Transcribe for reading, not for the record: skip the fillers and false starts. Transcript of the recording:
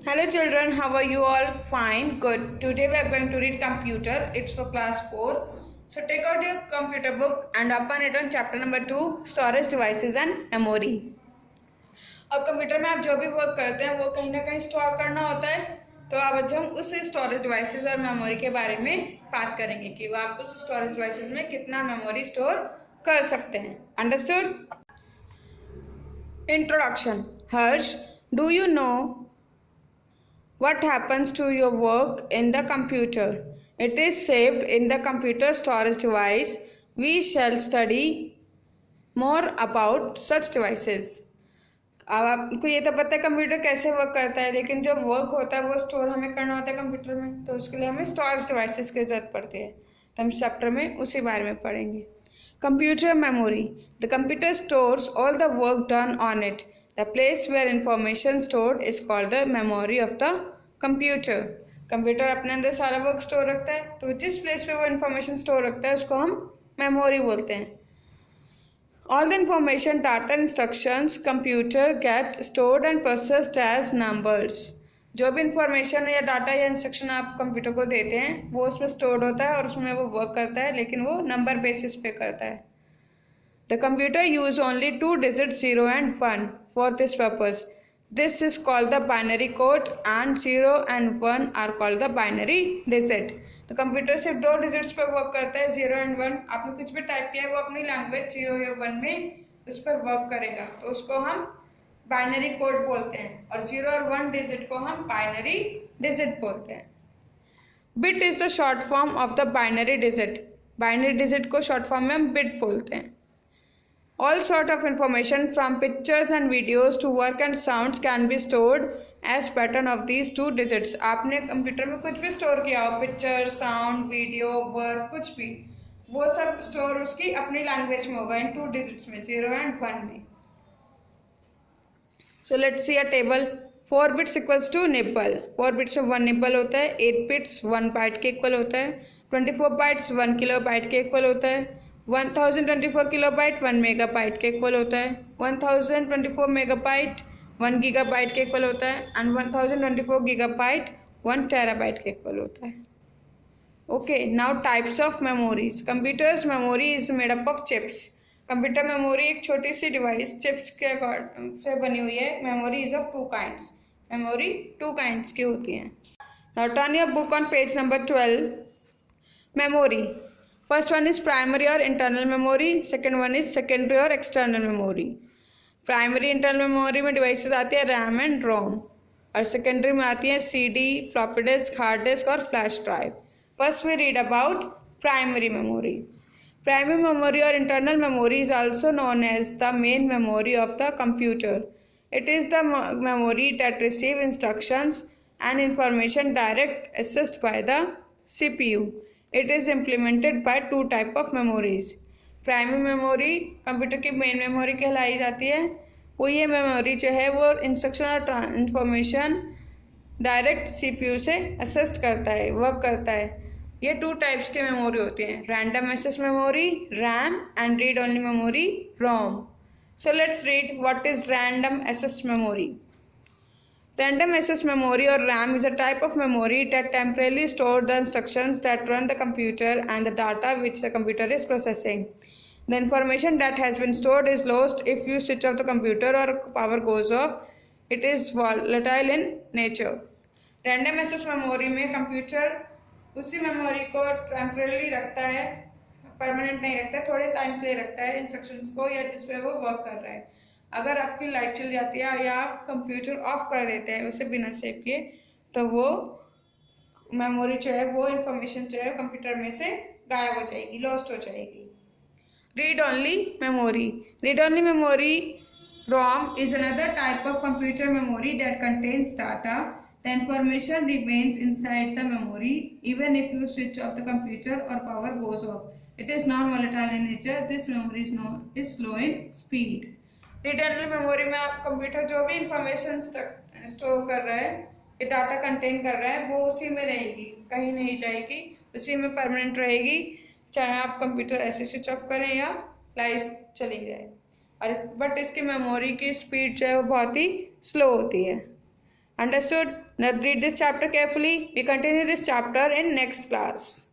Hello children, how are you all? Fine, good. Today we are going to read computer. It's for class 4. So take out your computer book and open it on chapter number 2, storage devices and memory. अब computer में आप जो भी work करते हैं वो कहीं ना कहीं स्टोर करना होता है, तो आज हम उस स्टोरेज डिवाइसेस और मेमोरी के बारे में बात करेंगे कि वो आप उस स्टोरेज डिवाइसेस में कितना मेमोरी स्टोर कर सकते हैं. Understood? Introduction. Harsh, do you know what happens to your work in the computer? It is saved in the computer storage device. We shall study more about such devices. अब आपको ये तो पता है computer कैसे वर्क करता है, लेकिन जो वर्क होता है वो स्टोर हमें करना होता है कंप्यूटर में, तो उसके लिए हमें स्टोरेज डिवाइसेस की ज़रूरत पड़ती है. तो हम चैप्टर में उसी बारे में पढ़ेंगे. Computer memory. The computer stores all the work done on it. The place where information stored is called the memory of the computer. Computer अपने अंदर सारा वर्क स्टोर रखता है, तो जिस प्लेस पे वो इन्फॉर्मेशन स्टोर रखता है उसको हम मेमोरी बोलते हैं. All the information, data, instructions, computer get stored and processed as numbers. जो भी इंफॉर्मेशन या डाटा या इंस्ट्रक्शन आप कंप्यूटर को देते हैं वो उसमें स्टोर्ड होता है और उसमें वो वर्क करता है, लेकिन वो नंबर बेसिस पे करता है. The computer use only 2 digits 0 and 1 for this purpose. This is called the binary code and 0 and 1 are called the binary digit. तो कंप्यूटर सिर्फ 2 डिजिट्स पर वर्क करता है, 0 and 1. आपने कुछ भी टाइप किया है वो अपनी लैंग्वेज 0 या 1 में उस पर वर्क करेगा, तो उसको हम बाइनरी कोड बोलते हैं, और 0 और 1 डिजिट को हम बाइनरी डिजिट बोलते हैं. Bit is the short form of the binary digit. Binary digit को शॉर्ट फॉर्म में हम बिट बोलते हैं. All sort of information from pictures and videos to work and sounds can be stored as pattern of these 2 digits. आपने computer में कुछ भी store किया हो, पिक्चर, साउंड, वीडियो, वर्क, कुछ भी, वो सब स्टोर उसकी अपनी लैंग्वेज में होगा इन 2 डिजिट्स में, 0 and 1 में. So let's see a table. 4 bits equals to nibble. 4 bits में 1 nibble होता है. 8 bits 1 byte के इक्वल होता है. 24 bytes 1 किलोबाइट के इक्वल होता है. 1024 किलोबाइट 1 मेगाबाइट के इक्वल होता है. 1024 मेगाबाइट 1 गीगाबाइट के इक्वल होता है. एंड 1024 गीगाबाइट 1 टेराबाइट के इक्वल होता है. Okay, now types of memories. Computers memory is made up of chips. Computer memory एक छोटी सी डिवाइस चिप्स के से बनी हुई है. Memory is of 2 kinds. Memory 2 kinds की होती हैं. Now turn your book on page number 12. Memory. First one is primary or internal memory. Second one is secondary or external memory. Primary internal memory में devices आती है RAM and ROM, और secondary में आती है CD, floppy disk, hard disk और flash drive. First we read about primary memory. Primary memory or internal memory is also known as the main memory of the computer. It is the memory that receives instructions and information direct accessed by the CPU. It is implemented by 2 type of memories. Primary memory computer की main memory कहलाई जाती है. वो ये memory जो है वो instruction और इंफॉर्मेशन डायरेक्ट सीपीयू से असिस्ट करता है, वर्क करता है. ये 2 टाइप्स की मेमोरी होती हैं, random access memory RAM and read only memory ROM. So let's read what is random access memory. Random access memory or RAM is a type of memory that temporarily stores the instructions that run the computer and the data which the computer is processing. The information that has been stored is lost if you switch off the computer or power goes off. It is volatile in nature. Random access memory में computer उसी memory को temporarily रखता है, permanent नहीं रखता है, थोड़े time के लिए रखता है इंस्ट्रक्शंस को या जिस पे वो वर्क कर रहा है. अगर आपकी लाइट चल जाती है या आप कंप्यूटर ऑफ कर देते हैं उसे बिना सेव किए, तो वो मेमोरी जो है वो इंफॉर्मेशन जो है कंप्यूटर में से गायब हो जाएगी, लॉस्ट हो जाएगी. Read only memory. Read only memory ROM is another type of computer memory that contains data. The information remains inside the memory even if you switch off the computer or power goes off. It is non-volatile in nature. This memory is slow in speed. रिटर्नल memory में आप computer जो भी information store कर रहा है, ये data contain कर रहा है, वो उसी में रहेगी, कहीं नहीं जाएगी, उसी में परमानेंट रहेगी, चाहे आप कंप्यूटर ऐसे स्विच ऑफ करें या लाइट चली जाए. और बट इसकी मेमोरी की स्पीड जो है वो बहुत ही स्लो होती है. Understood? Now read this chapter carefully. We continue this chapter in next class.